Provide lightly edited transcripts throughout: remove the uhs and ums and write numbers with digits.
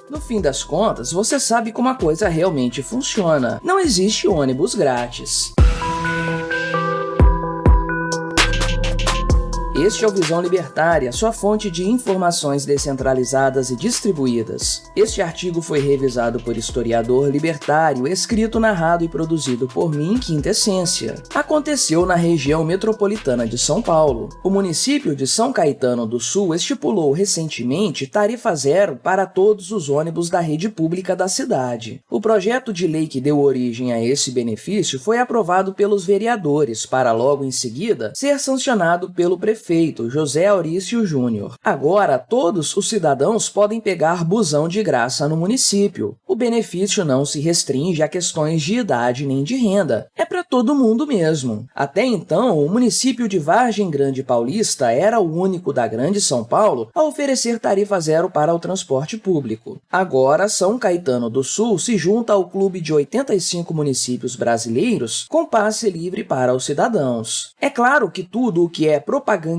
No fim das contas, você sabe como a coisa realmente funciona. Não existe ônibus grátis. Este é o Visão Libertária, sua fonte de informações descentralizadas e distribuídas. Este artigo foi revisado por historiador libertário, escrito, narrado e produzido por mim, Quinta Essência. Aconteceu na região metropolitana de São Paulo. O município de São Caetano do Sul estipulou recentemente tarifa zero para todos os ônibus da rede pública da cidade. O projeto de lei que deu origem a esse benefício foi aprovado pelos vereadores, para logo em seguida ser sancionado pelo prefeito José Aurício Júnior. Agora, todos os cidadãos podem pegar busão de graça no município. O benefício não se restringe a questões de idade nem de renda. É para todo mundo mesmo. Até então, o município de Vargem Grande Paulista era o único da Grande São Paulo a oferecer tarifa zero para o transporte público. Agora, São Caetano do Sul se junta ao clube de 85 municípios brasileiros com passe livre para os cidadãos. É claro que tudo o que é propagandeado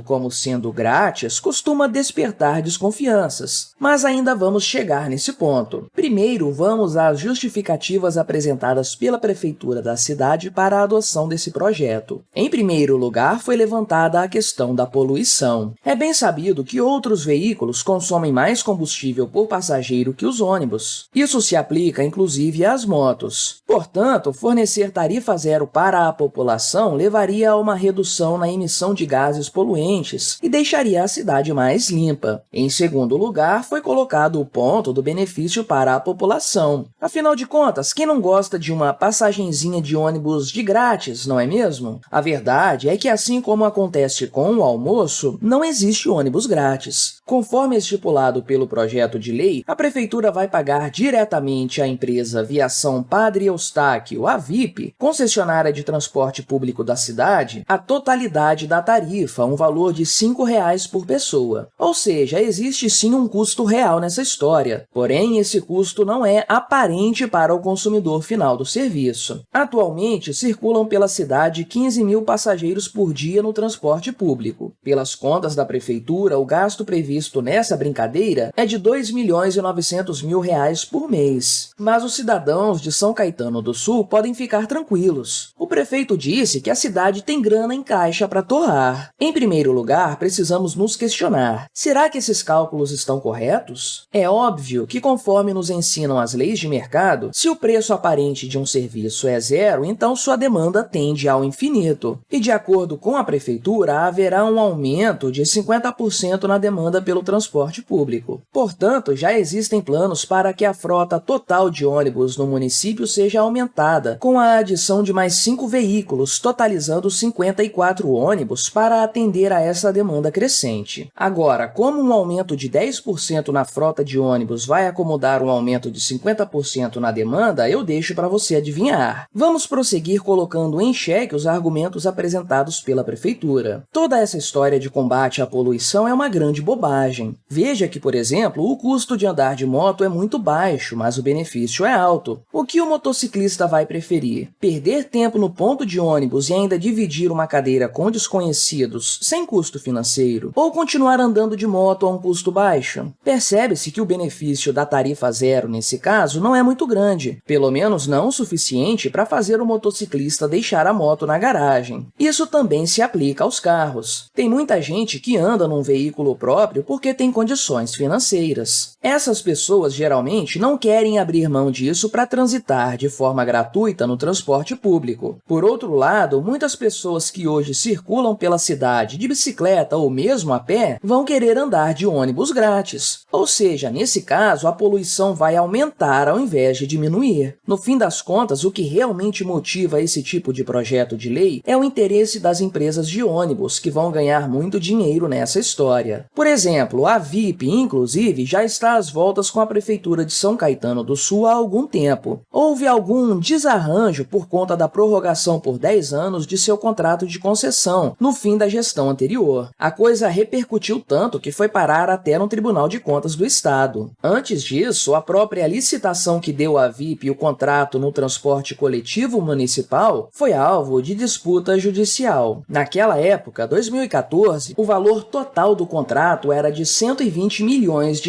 como sendo grátis costuma despertar desconfianças, mas ainda vamos chegar nesse ponto. Primeiro, vamos às justificativas apresentadas pela prefeitura da cidade para a adoção desse projeto. Em primeiro lugar, foi levantada a questão da poluição. É bem sabido que outros veículos consomem mais combustível por passageiro que os ônibus. Isso se aplica, inclusive, às motos. Portanto, fornecer tarifa zero para a população levaria a uma redução na emissão de gases poluentes e deixaria a cidade mais limpa. Em segundo lugar, foi colocado o ponto do benefício para a população. Afinal de contas, quem não gosta de uma passagenzinha de ônibus de grátis, não é mesmo? A verdade é que, assim como acontece com o almoço, não existe ônibus grátis. Conforme estipulado pelo projeto de lei, a prefeitura vai pagar diretamente à empresa Viação Padre Eustáquio, a VIP, concessionária de transporte público da cidade, a totalidade da tarifa, um valor de R$ 5,00 por pessoa. Ou seja, existe sim um custo real nessa história, porém esse custo não é aparente para o consumidor final do serviço. Atualmente, circulam pela cidade 15 mil passageiros por dia no transporte público. Pelas contas da prefeitura, o gasto previsto nessa brincadeira é de R$ 2.900.000 por mês. Mas os cidadãos de São Caetano do Sul podem ficar tranquilos. O prefeito disse que a cidade tem grana em caixa para torrar. Em primeiro lugar, precisamos nos questionar: será que esses cálculos estão corretos? É óbvio que, conforme nos ensinam as leis de mercado, se o preço aparente de um serviço é zero, então sua demanda tende ao infinito. E, de acordo com a prefeitura, haverá um aumento de 50% na demanda pelo transporte público. Portanto, já existem planos para que a frota total de ônibus no município seja aumentada, com a adição de mais 5 veículos, totalizando 54 ônibus para atender a essa demanda crescente. Agora, como um aumento de 10% na frota de ônibus vai acomodar um aumento de 50% na demanda, eu deixo para você adivinhar. Vamos prosseguir colocando em xeque os argumentos apresentados pela prefeitura. Toda essa história de combate à poluição é uma grande bobagem. Veja que, por exemplo, o custo de andar de moto é muito baixo, mas o benefício é alto. O que o motociclista vai preferir? Perder tempo no ponto de ônibus e ainda dividir uma cadeira com desconhecidos sem custo financeiro? Ou continuar andando de moto a um custo baixo? Percebe-se que o benefício da tarifa zero, nesse caso, não é muito grande, pelo menos não o suficiente para fazer o motociclista deixar a moto na garagem. Isso também se aplica aos carros. Tem muita gente que anda num veículo próprio porque tem condições financeiras. Essas pessoas geralmente não querem abrir mão disso para transitar de forma gratuita no transporte público. Por outro lado, muitas pessoas que hoje circulam pela cidade de bicicleta ou mesmo a pé vão querer andar de ônibus grátis. Ou seja, nesse caso, a poluição vai aumentar ao invés de diminuir. No fim das contas, o que realmente motiva esse tipo de projeto de lei é o interesse das empresas de ônibus, que vão ganhar muito dinheiro nessa história. Por exemplo, a VIP, inclusive, já está às voltas com a Prefeitura de São Caetano do Sul há algum tempo. Houve algum desarranjo por conta da prorrogação por 10 anos de seu contrato de concessão no fim da gestão anterior. A coisa repercutiu tanto que foi parar até no Tribunal de Contas do Estado. Antes disso, a própria licitação que deu à VIP o contrato no transporte coletivo municipal foi alvo de disputa judicial. Naquela época, 2014, o valor total do contrato era de R$ 120 milhões.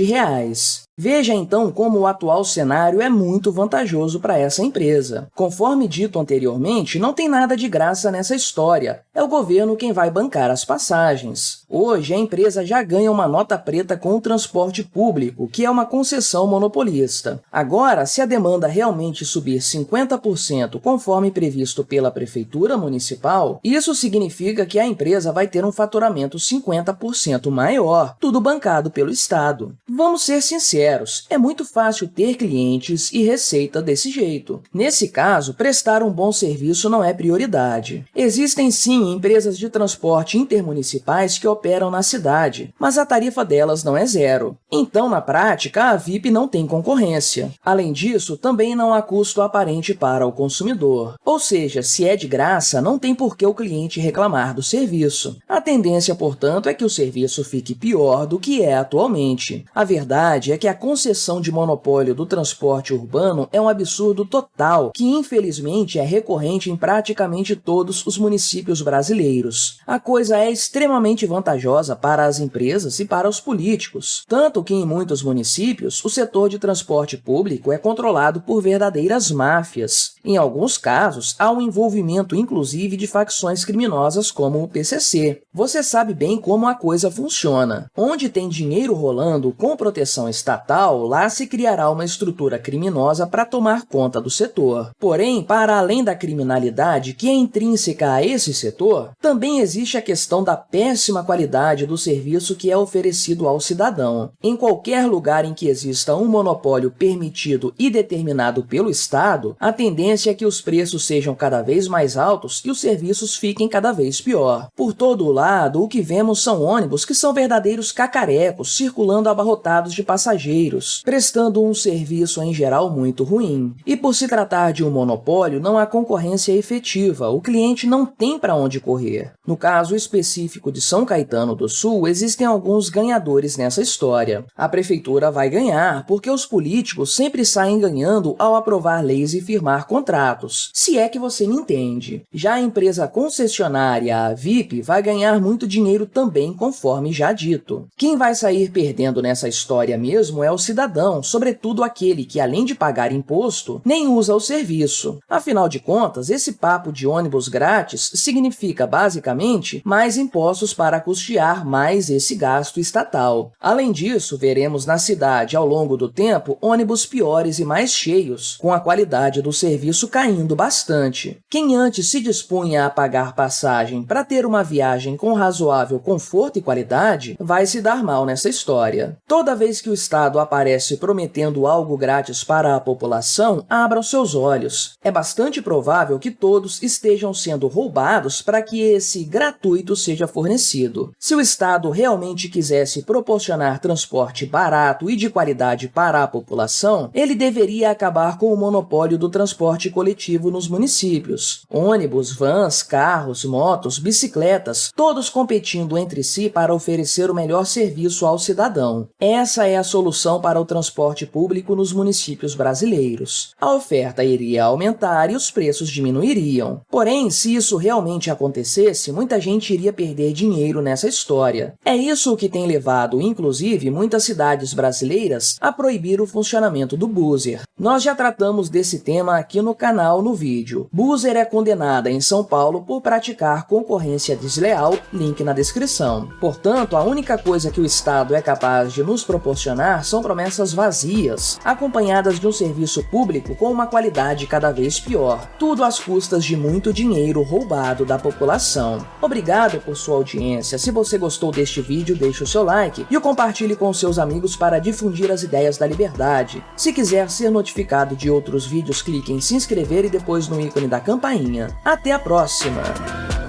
Veja então como o atual cenário é muito vantajoso para essa empresa. Conforme dito anteriormente, não tem nada de graça nessa história, é o governo quem vai bancar as passagens. Hoje, a empresa já ganha uma nota preta com o transporte público, que é uma concessão monopolista. Agora, se a demanda realmente subir 50% conforme previsto pela Prefeitura Municipal, isso significa que a empresa vai ter um faturamento 50% maior, tudo bancado pelo Estado. Vamos ser sinceros, é muito fácil ter clientes e receita desse jeito. Nesse caso, prestar um bom serviço não é prioridade. Existem sim empresas de transporte intermunicipais que operam na cidade, mas a tarifa delas não é zero. Então, na prática, a VIP não tem concorrência. Além disso, também não há custo aparente para o consumidor. Ou seja, se é de graça, não tem por que o cliente reclamar do serviço. A tendência, portanto, é que o serviço fique pior do que é atualmente. A verdade é que a concessão de monopólio do transporte urbano é um absurdo total, que infelizmente é recorrente em praticamente todos os municípios brasileiros. A coisa é extremamente vantajosa para as empresas e para os políticos, tanto que em muitos municípios o setor de transporte público é controlado por verdadeiras máfias. Em alguns casos, há um envolvimento inclusive de facções criminosas como o PCC. Você sabe bem como a coisa funciona. Onde tem dinheiro rolando com proteção estatal, lá se criará uma estrutura criminosa para tomar conta do setor. Porém, para além da criminalidade que é intrínseca a esse setor, também existe a questão da péssima qualidade do serviço que é oferecido ao cidadão. Em qualquer lugar em que exista um monopólio permitido e determinado pelo Estado, a tendência é que os preços sejam cada vez mais altos e os serviços fiquem cada vez pior. Por todo o lado, o que vemos são ônibus que são verdadeiros cacarecos, circulando abarrotados de passageiros, prestando um serviço em geral muito ruim. E por se tratar de um monopólio, não há concorrência efetiva, o cliente não tem para onde correr. No caso específico de São Caetano do Sul, existem alguns ganhadores nessa história. A prefeitura vai ganhar porque os políticos sempre saem ganhando ao aprovar leis e firmar contratos, se é que você me entende. Já a empresa concessionária, a VIP, vai ganhar muito dinheiro também, conforme já dito. Quem vai sair perdendo nessa história mesmo é o cidadão, sobretudo aquele que, além de pagar imposto, nem usa o serviço. Afinal de contas, esse papo de ônibus grátis significa, basicamente, mais impostos para custear mais esse gasto estatal. Além disso, veremos na cidade, ao longo do tempo, ônibus piores e mais cheios, com a qualidade do serviço caindo bastante. Quem antes se dispunha a pagar passagem para ter uma viagem com razoável conforto e qualidade, vai se dar mal nessa história. Toda vez que o Estado aparece prometendo algo grátis para a população, abra os seus olhos. É bastante provável que todos estejam sendo roubados para que esse gratuito seja fornecido. Se o Estado realmente quisesse proporcionar transporte barato e de qualidade para a população, ele deveria acabar com o monopólio do transporte coletivo nos municípios. Ônibus, vans, carros, motos, bicicletas, todos competindo entre si para oferecer o melhor serviço ao cidadão. Essa é a solução para o transporte público nos municípios brasileiros. A oferta iria aumentar e os preços diminuiriam. Porém, se isso realmente acontecesse, muita gente iria perder dinheiro nessa história. É isso que tem levado, inclusive, muitas cidades brasileiras a proibir o funcionamento do buzzer. Nós já tratamos desse tema aqui no canal no vídeo. Buzzer é condenada em São Paulo por praticar concorrência desleal, link na descrição. Portanto, a única coisa que o Estado é capaz de nos proporcionar são promessas vazias, acompanhadas de um serviço público com uma qualidade cada vez pior, tudo às custas de muito dinheiro roubado da população. Obrigado por sua audiência. Se você gostou deste vídeo, deixe o seu like e o compartilhe com seus amigos para difundir as ideias da liberdade. Se quiser ser notificado de outros vídeos, clique em se inscrever e depois no ícone da campainha. Até a próxima!